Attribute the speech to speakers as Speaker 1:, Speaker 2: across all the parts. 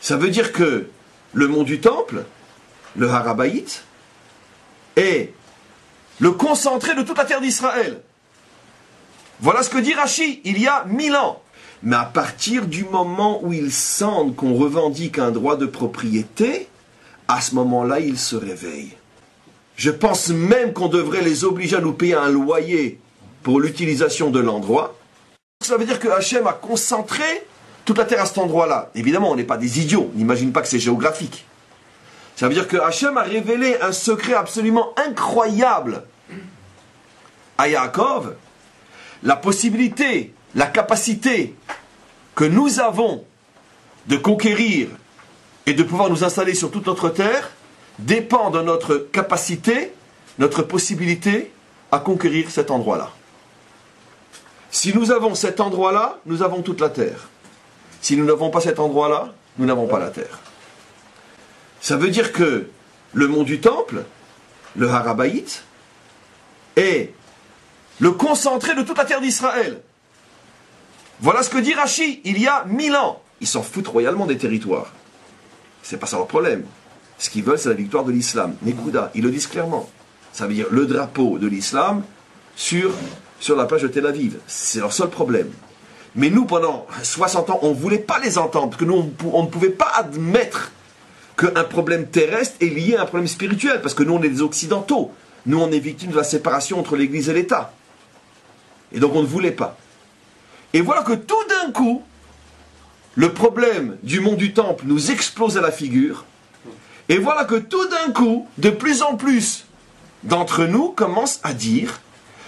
Speaker 1: Ça veut dire que le mont du Temple, le Harabaït, est le concentré de toute la terre d'Israël. Voilà ce que dit Rashi, il y a 1000 ans. Mais à partir du moment où ils sentent qu'on revendique un droit de propriété, à ce moment-là, ils se réveillent. Je pense même qu'on devrait les obliger à nous payer un loyer pour l'utilisation de l'endroit. Ça veut dire que Hachem a concentré toute la terre à cet endroit-là. Évidemment, on n'est pas des idiots, on n'imagine pas que c'est géographique. Ça veut dire que Hachem a révélé un secret absolument incroyable à Yaakov, la possibilité, la capacité que nous avons de conquérir et de pouvoir nous installer sur toute notre terre dépend de notre capacité, notre possibilité à conquérir cet endroit-là. Si nous avons cet endroit-là, nous avons toute la terre. Si nous n'avons pas cet endroit-là, nous n'avons pas la terre. Ça veut dire que le mont du Temple, le Harabaït, est le concentré de toute la terre d'Israël. Voilà ce que dit Rashi, il y a 1000 ans. Ils s'en foutent royalement des territoires. C'est pas ça leur problème. Ce qu'ils veulent, c'est la victoire de l'islam. Nekouda, ils le disent clairement. Ça veut dire le drapeau de l'islam sur la plage de Tel Aviv. C'est leur seul problème. Mais nous, pendant 60 ans, on ne voulait pas les entendre, parce que nous, on ne pouvait pas admettre qu'un problème terrestre est lié à un problème spirituel, parce que nous, on est des Occidentaux. Nous, on est victimes de la séparation entre l'Église et l'État. Et donc, on ne voulait pas. Et voilà que tout d'un coup, le problème du mont du Temple nous explose à la figure. Et voilà que tout d'un coup, de plus en plus d'entre nous commencent à dire,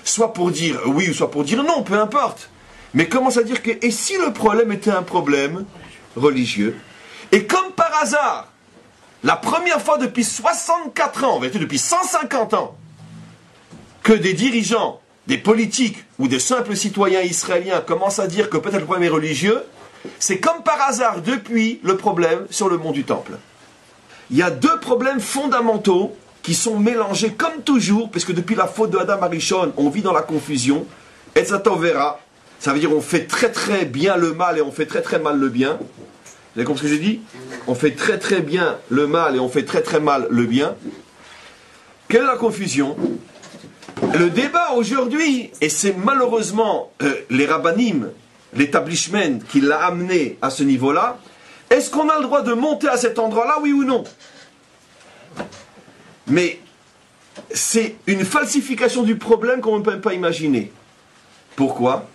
Speaker 1: soit pour dire oui ou soit pour dire non, peu importe, mais commencent à dire que, et si le problème était un problème religieux? Et comme par hasard, la première fois depuis 64 ans, en vérité depuis 150 ans, que des dirigeants, des politiques ou des simples citoyens israéliens commencent à dire que peut-être le problème est religieux, c'est comme par hasard depuis le problème sur le mont du Temple. Il y a deux problèmes fondamentaux qui sont mélangés comme toujours, puisque depuis la faute de Adam Arishon, on vit dans la confusion. Et ça t'en verra. Ça veut dire on fait très très bien le mal et on fait très très mal le bien. Vous avez compris ce que j'ai dit? On fait très très bien le mal et on fait très très mal le bien. Quelle est la confusion? Le débat aujourd'hui, et c'est malheureusement les rabbanim, l'établissement qui l'a amené à ce niveau-là, est-ce qu'on a le droit de monter à cet endroit-là, oui ou non? Mais c'est une falsification du problème qu'on ne peut même pas imaginer. Pourquoi?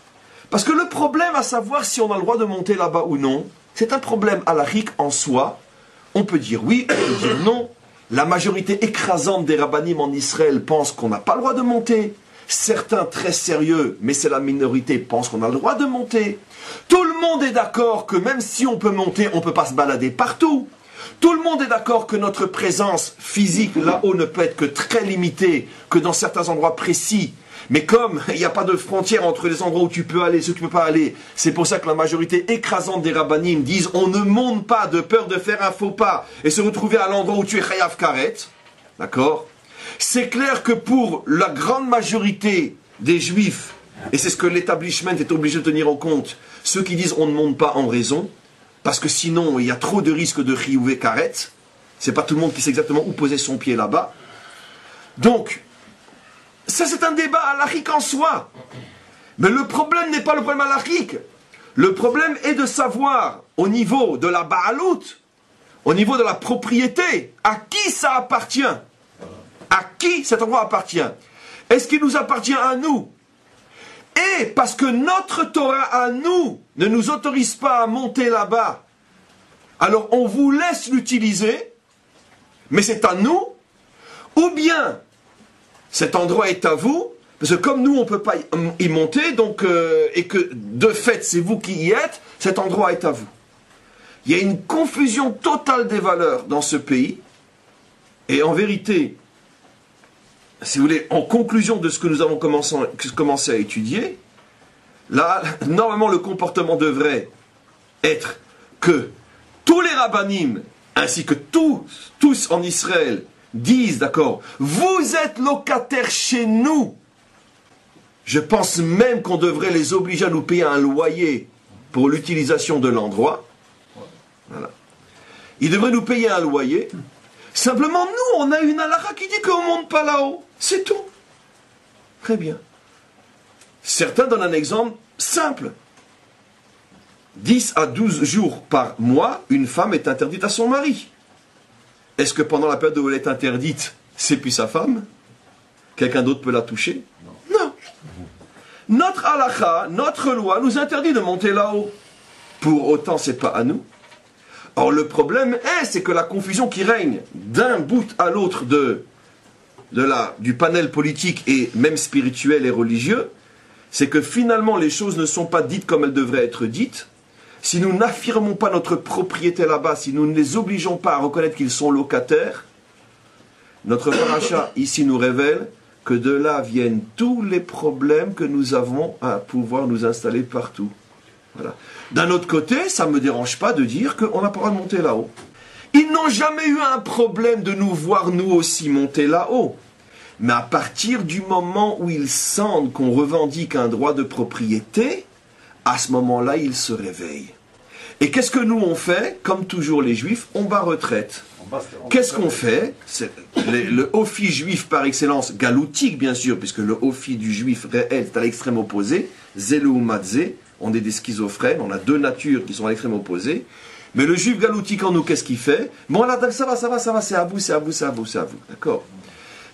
Speaker 1: Parce que le problème à savoir si on a le droit de monter là-bas ou non, c'est un problème halachique en soi. On peut dire oui, on peut dire non. La majorité écrasante des rabbanim en Israël pense qu'on n'a pas le droit de monter. Certains très sérieux, mais c'est la minorité, pensent qu'on a le droit de monter. Tout le monde est d'accord que même si on peut monter, on ne peut pas se balader partout. Tout le monde est d'accord que notre présence physique là-haut ne peut être que très limitée, que dans certains endroits précis. Mais comme il n'y a pas de frontière entre les endroits où tu peux aller et ceux où tu ne peux pas aller, c'est pour ça que la majorité écrasante des rabbanim disent on ne monte pas de peur de faire un faux pas et se retrouver à l'endroit où tu es chayav karet. D'accord? C'est clair que pour la grande majorité des juifs, et c'est ce que l'établissement est obligé de tenir en compte, ceux qui disent on ne monte pas en raison, parce que sinon il y a trop de risques de chiyuvé karet, c'est pas tout le monde qui sait exactement où poser son pied là-bas. Donc, ça c'est un débat halachique en soi. Mais le problème n'est pas le problème halachique. Le problème est de savoir, au niveau de la ba'alout, au niveau de la propriété, à qui ça appartient. À qui cet endroit appartient? Est-ce qu'il nous appartient à nous? Et parce que notre Torah à nous ne nous autorise pas à monter là-bas, alors on vous laisse l'utiliser, mais c'est à nous, ou bien cet endroit est à vous, parce que comme nous on ne peut pas y monter, donc, et que de fait c'est vous qui y êtes, cet endroit est à vous. Il y a une confusion totale des valeurs dans ce pays, et en vérité, si vous voulez, en conclusion de ce que nous avons commencé à étudier, là, normalement, le comportement devrait être que tous les rabbanim, ainsi que tous en Israël, disent, d'accord, vous êtes locataires chez nous. Je pense même qu'on devrait les obliger à nous payer un loyer pour l'utilisation de l'endroit. Voilà. il devrait nous payer un loyer. Simplement, nous, on a une halakha qui dit qu'on ne monte pas là-haut. C'est tout. Très bien. Certains donnent un exemple simple. 10 à 12 jours par mois, une femme est interdite à son mari. Est-ce que pendant la période où elle est interdite, c'est plus sa femme? Quelqu'un d'autre peut la toucher? Non. Notre halakha, notre loi, nous interdit de monter là-haut. Pour autant, c'est pas à nous. Or, le problème c'est que la confusion qui règne d'un bout à l'autre du panel politique et même spirituel et religieux, c'est que finalement les choses ne sont pas dites comme elles devraient être dites. Si nous n'affirmons pas notre propriété là-bas, si nous ne les obligeons pas à reconnaître qu'ils sont locataires, notre paracha ici nous révèle que de là viennent tous les problèmes que nous avons à pouvoir nous installer partout. Voilà. D'un autre côté, ça ne me dérange pas de dire qu'on n'a pas le droit de monter là-haut. Ils n'ont jamais eu un problème de nous voir nous aussi monter là-haut. Mais à partir du moment où ils sentent qu'on revendique un droit de propriété, à ce moment-là, ils se réveillent. Et qu'est-ce que nous on fait? Comme toujours les juifs, on bat retraite. Qu'est-ce qu'on fait? C'est le Ophi juif par excellence, galoutique bien sûr, puisque le Ophi du juif réel est à l'extrême opposé, Zélo ou Matzé, on est des schizophrènes, on a deux natures qui sont à l'extrême opposé. Mais le juif galoutique en nous, qu'est-ce qu'il fait? Bon là, ça va, c'est à vous, c'est à vous, c'est à vous, c'est à vous. D'accord?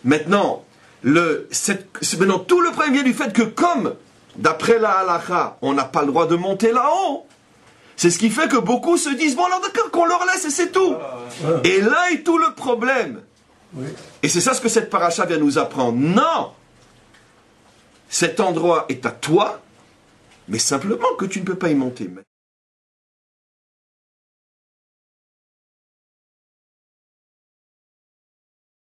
Speaker 1: Maintenant, maintenant, tout le problème vient du fait que comme, d'après la halakha, on n'a pas le droit de monter là-haut, c'est ce qui fait que beaucoup se disent, bon alors d'accord, qu'on leur laisse et c'est tout. Et là est tout le problème. Oui. Et c'est ça ce que cette paracha vient nous apprendre. Non! Cet endroit est à toi, mais simplement que tu ne peux pas y monter.